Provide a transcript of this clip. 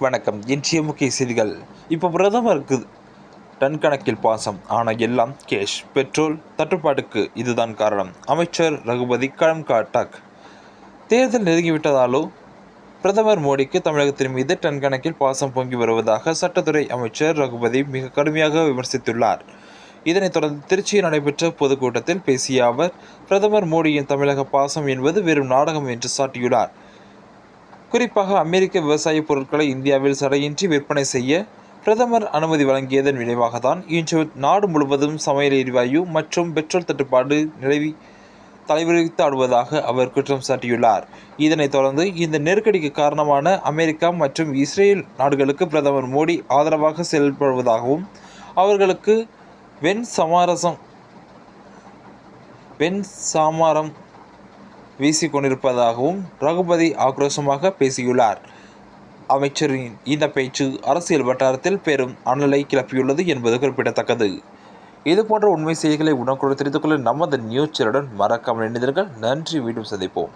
வணக்கம். இன்றைய முக்கிய செய்திகள். இப்போ பிரதமருக்கு டன் கணக்கில் பாசம், ஆனால் எல்லாம் கேஷ். பெட்ரோல் தட்டுப்பாட்டுக்கு இதுதான் காரணம். அமைச்சர் ரகுபதி களம் காட்டாக். தேர்தல் நெருங்கிவிட்டதாலோ பிரதமர் மோடிக்கு தமிழகத்தின் மீது டன் கணக்கில் பாசம் பொங்கி வருவதாக சட்டத்துறை அமைச்சர் ரகுபதி மிக கடுமையாக விமர்சித்துள்ளார். இதனைத் தொடர்ந்து திருச்சியில் நடைபெற்ற பொதுக்கூட்டத்தில் பேசிய அவர், பிரதமர் மோடியின் தமிழக பாசம் என்பது வெறும் நாடகம் என்று சாட்டியுள்ளார். குறிப்பாக அமெரிக்க விவசாய பொருட்களை இந்தியாவில் தடையின்றி விற்பனை செய்ய பிரதமர் அனுமதி வழங்கியதன் விளைவாகத்தான் இன்று நாடு முழுவதும் சமையல் எரிவாயு மற்றும் பெட்ரோல் தட்டுப்பாடு தலைவிரித்தாடுவதாக அவர் குற்றம் சாட்டியுள்ளார். இதனைத் தொடர்ந்து இந்த நெருக்கடிக்கு காரணமான அமெரிக்கா மற்றும் இஸ்ரேல் நாடுகளுக்கு பிரதமர் மோடி ஆதரவாக செயல்படுவதாகவும் அவர்களுக்கு வெண் சாமரம் வீசிக்கொண்டிருப்பதாகவும் ரகுபதி ஆக்ரோஷமாக பேசியுள்ளார். அமைச்சரின் இந்த பேச்சு அரசியல் வட்டாரத்தில் பெரும் அனலை கிளப்பியுள்ளது என்பது குறிப்பிடத்தக்கது. இதுபோன்ற உண்மை செய்திகளை உடனுக்குடன் தெரிந்து கொள்ள நமது நியூஸ் சேனலுடன் மறக்காமல் இணைந்தீர்கள். நன்றி. மீண்டும் சந்திப்போம்.